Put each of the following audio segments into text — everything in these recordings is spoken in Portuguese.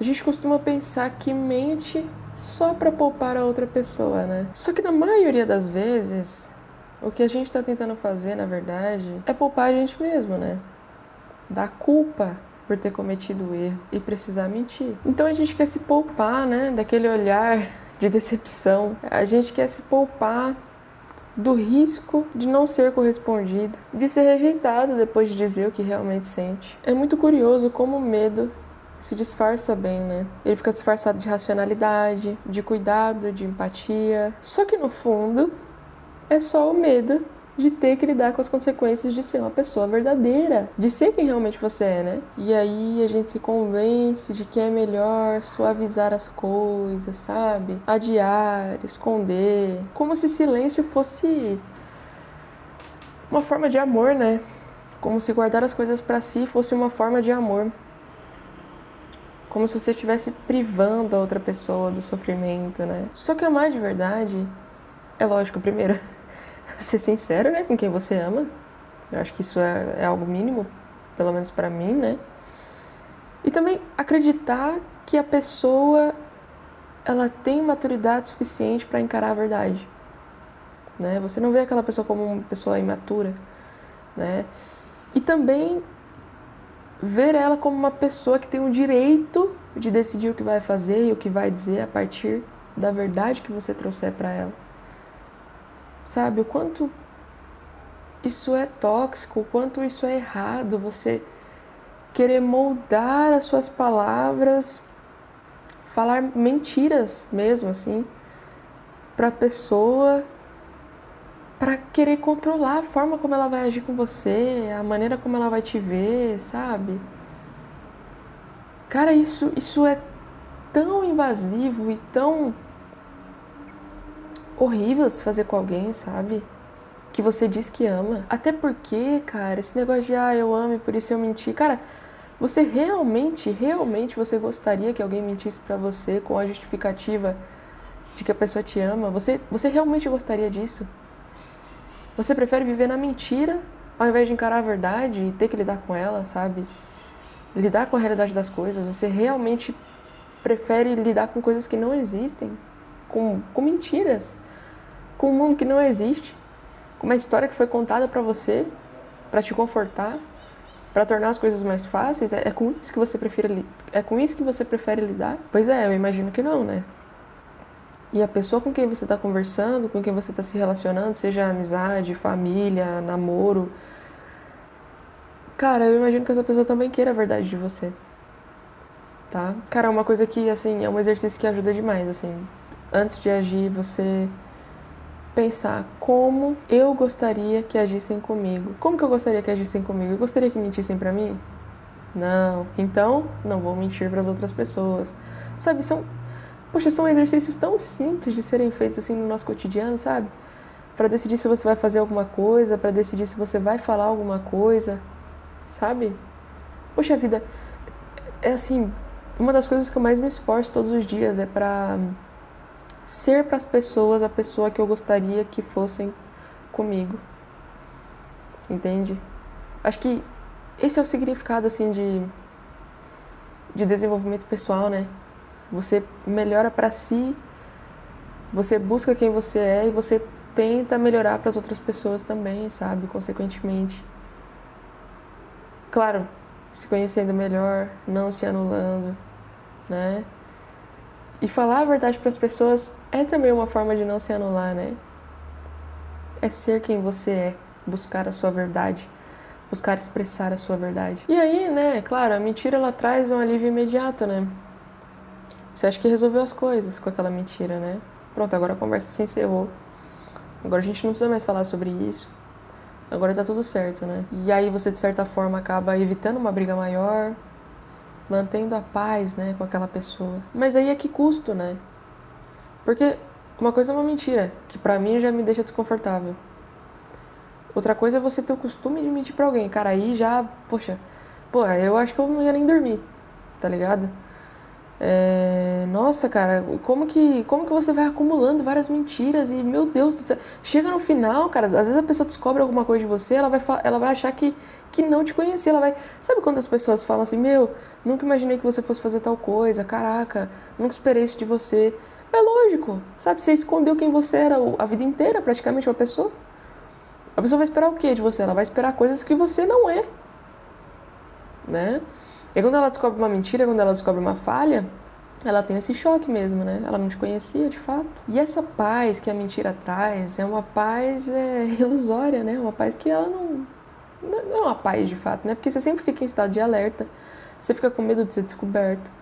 A gente costuma pensar que mente só para poupar a outra pessoa, né? Só que na maioria das vezes, o que a gente tá tentando fazer, na verdade, é poupar a gente mesmo, né? Dar culpa por ter cometido o erro e precisar mentir. Então a gente quer se poupar, né? Daquele olhar de decepção. A gente quer se poupar do risco de não ser correspondido, de ser rejeitado depois de dizer o que realmente sente. É muito curioso como o medo se disfarça bem, né? Ele fica disfarçado de racionalidade, de cuidado, de empatia. Só que no fundo é só o medo de ter que lidar com as consequências de ser uma pessoa verdadeira, de ser quem realmente você é, né? E aí a gente se convence de que é melhor suavizar as coisas, sabe? Adiar, esconder, como se silêncio fosse uma forma de amor, né? Como se guardar as coisas pra si fosse uma forma de amor. Como se você estivesse privando a outra pessoa do sofrimento, né? Só que amar de verdade é lógico, primeiro, ser sincero, né, com quem você ama. Eu acho que isso é algo mínimo, pelo menos pra mim, né? E também acreditar que a pessoa ela tem maturidade suficiente pra encarar a verdade, né? Você não vê aquela pessoa como uma pessoa imatura, né? E também ver ela como uma pessoa que tem o direito de decidir o que vai fazer e o que vai dizer a partir da verdade que você trouxer pra ela. Sabe, o quanto isso é tóxico, o quanto isso é errado, você querer moldar as suas palavras, falar mentiras mesmo assim, pra pessoa, pra querer controlar a forma como ela vai agir com você, a maneira como ela vai te ver, sabe? Cara, isso é tão invasivo e tão horrível de se fazer com alguém, sabe? Que você diz que ama. Até porque, cara, esse negócio de eu amo e por isso eu menti. Cara, você realmente você gostaria que alguém mentisse pra você com a justificativa de que a pessoa te ama? Você realmente gostaria disso? Você prefere viver na mentira ao invés de encarar a verdade e ter que lidar com ela, sabe? Lidar com a realidade das coisas. Você realmente prefere lidar com coisas que não existem, com mentiras, com um mundo que não existe, com uma história que foi contada pra você, pra te confortar, pra tornar as coisas mais fáceis. É com isso que você prefere lidar? Pois é, eu imagino que não, né? E a pessoa com quem você está conversando, com quem você está se relacionando, seja amizade, família, namoro, cara, eu imagino que essa pessoa também queira a verdade de você, tá? Cara, é uma coisa que, assim, é um exercício que ajuda demais, assim. Antes de agir, você pensar como eu gostaria que agissem comigo. Como que eu gostaria que agissem comigo? Eu gostaria que mentissem pra mim? Não. Então, não vou mentir para as outras pessoas. Sabe, poxa, são exercícios tão simples de serem feitos assim no nosso cotidiano, sabe? Para decidir se você vai fazer alguma coisa, para decidir se você vai falar alguma coisa, sabe? Poxa vida, é assim, uma das coisas que eu mais me esforço todos os dias é para ser para as pessoas a pessoa que eu gostaria que fossem comigo. Entende? Acho que esse é o significado assim de desenvolvimento pessoal, né? Você melhora para si, você busca quem você é e você tenta melhorar para as outras pessoas também, sabe? Consequentemente. Claro, se conhecendo melhor, não se anulando, né? E falar a verdade para as pessoas é também uma forma de não se anular, né? É ser quem você é, buscar a sua verdade, buscar expressar a sua verdade. E aí, né, claro, a mentira ela traz um alívio imediato, né? Você acha que resolveu as coisas com aquela mentira, né? Pronto, agora a conversa se encerrou. Agora a gente não precisa mais falar sobre isso. Agora tá tudo certo, né? E aí você, de certa forma, acaba evitando uma briga maior, mantendo a paz, né, com aquela pessoa. Mas aí a que custo, né? Porque uma coisa é uma mentira, que pra mim já me deixa desconfortável. Outra coisa é você ter o costume de mentir pra alguém. Cara, aí já, poxa, pô, eu acho que eu não ia nem dormir, tá ligado? Nossa, cara, como que você vai acumulando várias mentiras e, meu Deus do céu, chega no final, cara, às vezes a pessoa descobre alguma coisa de você, ela vai achar que não te conhecia, ela vai... Sabe quando as pessoas falam assim, meu, nunca imaginei que você fosse fazer tal coisa, caraca, nunca esperei isso de você. É lógico, sabe, você escondeu quem você era a vida inteira, praticamente, uma pessoa. A pessoa vai esperar o quê de você? Ela vai esperar coisas que você não é, né? E quando ela descobre uma mentira, quando ela descobre uma falha, ela tem esse choque mesmo, né? Ela não te conhecia, de fato. E essa paz que a mentira traz é uma paz ilusória, né? Uma paz que ela não é uma paz de fato, né? Porque você sempre fica em estado de alerta, você fica com medo de ser descoberto.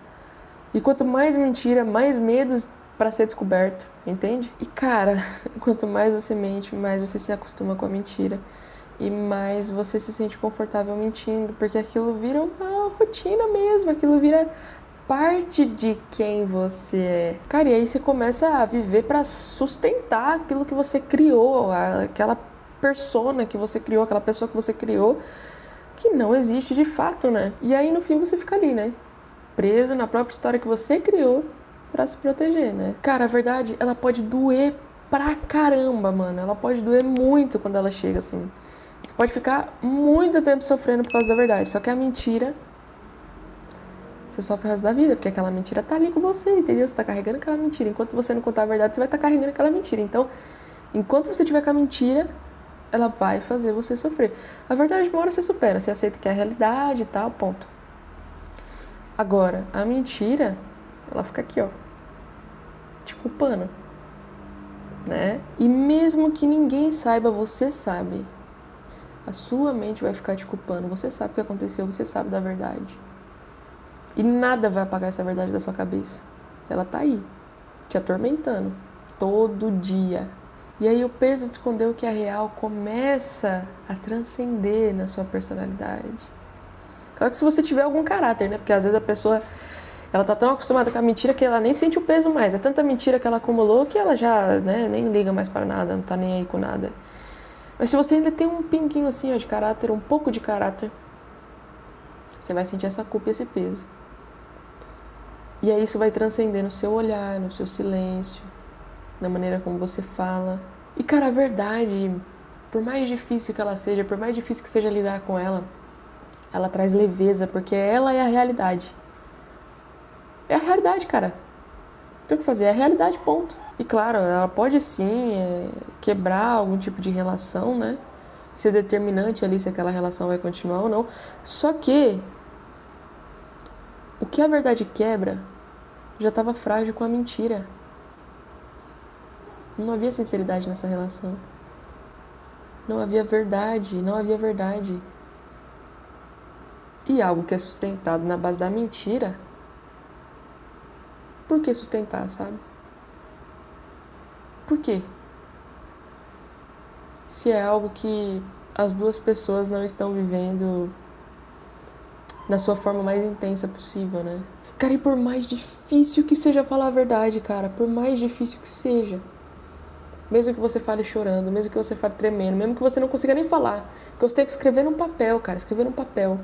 E quanto mais mentira, mais medos para ser descoberto, entende? E cara, quanto mais você mente, mais você se acostuma com a mentira. E mais você se sente confortável mentindo, porque aquilo vira uma rotina mesmo, aquilo vira parte de quem você é. Cara, e aí você começa a viver para sustentar aquilo que você criou, aquela persona que você criou, aquela pessoa que você criou, que não existe de fato, né? E aí no fim você fica ali, né? Preso na própria história que você criou para se proteger, né? Cara, a verdade, ela pode doer pra caramba, mano. Ela pode doer muito quando ela chega assim. Você pode ficar muito tempo sofrendo por causa da verdade. Só que a mentira, você sofre o resto da vida, porque aquela mentira tá ali com você, entendeu? Você tá carregando aquela mentira. Enquanto você não contar a verdade, você vai estar carregando aquela mentira. Então, enquanto você tiver com a mentira, ela vai fazer você sofrer. A verdade, uma hora você supera, você aceita que é a realidade e tal, ponto. Agora, a mentira, ela fica aqui, ó, te culpando, né? E mesmo que ninguém saiba, você sabe. A sua mente vai ficar te culpando. Você sabe o que aconteceu, você sabe da verdade. E nada vai apagar essa verdade da sua cabeça. Ela tá aí, te atormentando, todo dia. E aí o peso de esconder o que é real começa a transcender na sua personalidade. Claro que se você tiver algum caráter, né? Porque às vezes a pessoa, ela tá tão acostumada com a mentira que ela nem sente o peso mais. É tanta mentira que ela acumulou que ela já, né, nem liga mais para nada, não tá nem aí com nada. Mas se você ainda tem um pinguinho assim, ó, de caráter, um pouco de caráter, você vai sentir essa culpa e esse peso. E aí isso vai transcender no seu olhar, no seu silêncio, na maneira como você fala. E cara, a verdade, por mais difícil que ela seja, por mais difícil que seja lidar com ela traz leveza, porque ela é a realidade. É a realidade, cara. Não tem o que fazer, é a realidade, ponto. E claro, ela pode sim quebrar algum tipo de relação, né? Ser determinante ali se aquela relação vai continuar ou não. Só que o que a verdade quebra já estava frágil com a mentira. Não havia sinceridade nessa relação. Não havia verdade, não havia verdade. E algo que é sustentado na base da mentira, por que sustentar, sabe? Por quê? Se é algo que as duas pessoas não estão vivendo na sua forma mais intensa possível, né? Cara, e por mais difícil que seja falar a verdade, cara, por mais difícil que seja, mesmo que você fale chorando, mesmo que você fale tremendo, mesmo que você não consiga nem falar, que você tenha que escrever num papel, cara, escrever num papel.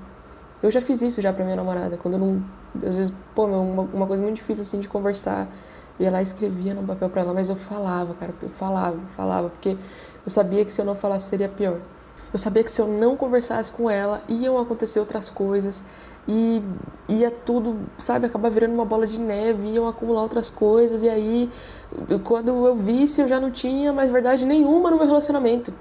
Eu já fiz isso já pra minha namorada, quando eu não... Às vezes, pô, uma coisa muito difícil, assim, de conversar. Eu ia lá e escrevia num papel pra ela, mas eu falava, cara, eu falava, porque eu sabia que se eu não falasse seria pior. Eu sabia que se eu não conversasse com ela, iam acontecer outras coisas, e ia tudo, sabe, acabar virando uma bola de neve, iam acumular outras coisas, e aí, quando eu visse, eu já não tinha mais verdade nenhuma no meu relacionamento.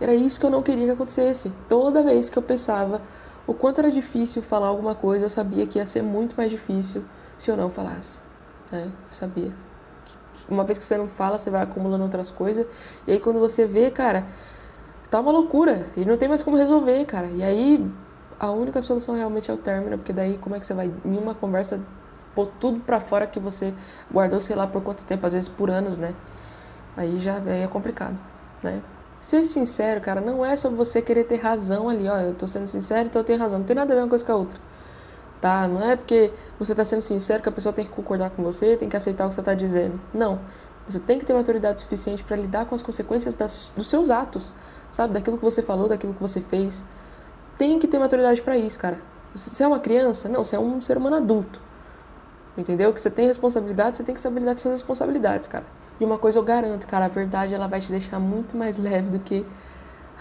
Era isso que eu não queria que acontecesse. Toda vez que eu pensava o quanto era difícil falar alguma coisa, eu sabia que ia ser muito mais difícil se eu não falasse, né? Eu sabia. Uma vez que você não fala, você vai acumulando outras coisas, e aí quando você vê, cara, tá uma loucura, e não tem mais como resolver, cara. E aí, a única solução realmente é o término, porque daí como é que você vai, em uma conversa, pôr tudo pra fora que você guardou, sei lá, por quanto tempo, às vezes por anos, né? Aí é complicado, né? Ser sincero, cara, não é só você querer ter razão ali, ó, eu tô sendo sincero, então eu tenho razão. Não tem nada a ver uma coisa com a outra, tá? Não é porque você tá sendo sincero que a pessoa tem que concordar com você, tem que aceitar o que você tá dizendo. Não. Você tem que ter maturidade suficiente para lidar com as consequências dos seus atos, sabe? Daquilo que você falou, daquilo que você fez. Tem que ter maturidade para isso, cara. Você é uma criança? Não, você é um ser humano adulto. Entendeu? Que você tem responsabilidade, você tem que saber lidar com suas responsabilidades, cara. E uma coisa eu garanto, cara, a verdade ela vai te deixar muito mais leve do que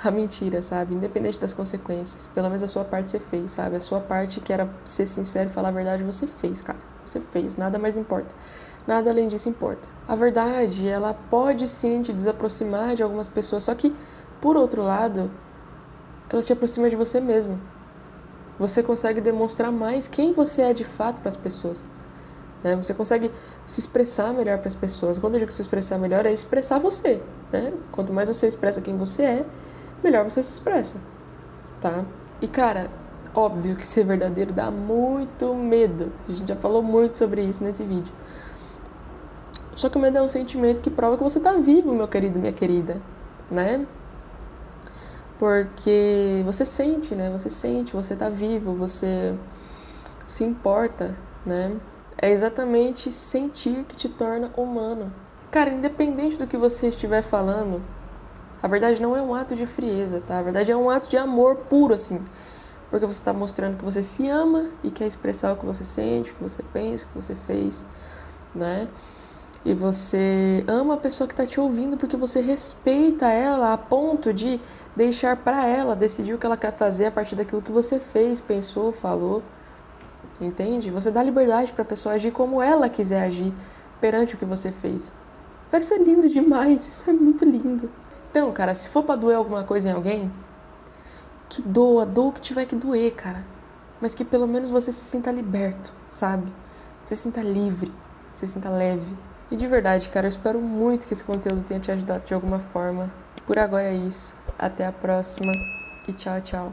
a mentira, sabe? Independente das consequências. Pelo menos a sua parte você fez, sabe? A sua parte que era ser sincero e falar a verdade, você fez, cara. Você fez, nada mais importa. Nada além disso importa. A verdade, ela pode sim te desaproximar de algumas pessoas, só que, por outro lado, ela te aproxima de você mesmo. Você consegue demonstrar mais quem você é de fato para as pessoas. Né? Você consegue se expressar melhor para as pessoas. Quando eu digo se expressar melhor, é expressar você. Né? Quanto mais você expressa quem você é, melhor você se expressa. Tá? E, cara, óbvio que ser verdadeiro dá muito medo. A gente já falou muito sobre isso nesse vídeo. Só que o medo é um sentimento que prova que você tá vivo, meu querido, minha querida, né? Porque você sente, né? Você sente, você tá vivo, você se importa, né? É exatamente sentir que te torna humano. Cara, independente do que você estiver falando, a verdade não é um ato de frieza, tá? A verdade é um ato de amor puro, assim. Porque você tá mostrando que você se ama e quer expressar o que você sente, o que você pensa, o que você fez, né? E você ama a pessoa que está te ouvindo porque você respeita ela a ponto de deixar para ela decidir o que ela quer fazer a partir daquilo que você fez, pensou, falou. Entende? Você dá liberdade para a pessoa agir como ela quiser agir perante o que você fez. Cara, isso é lindo demais, isso é muito lindo. Então, cara, se for para doer alguma coisa em alguém, que doa o que tiver que doer, cara. Mas que pelo menos você se sinta liberto, sabe? Se sinta livre, se sinta leve. E de verdade, cara, eu espero muito que esse conteúdo tenha te ajudado de alguma forma. Por agora é isso. Até a próxima e tchau, tchau.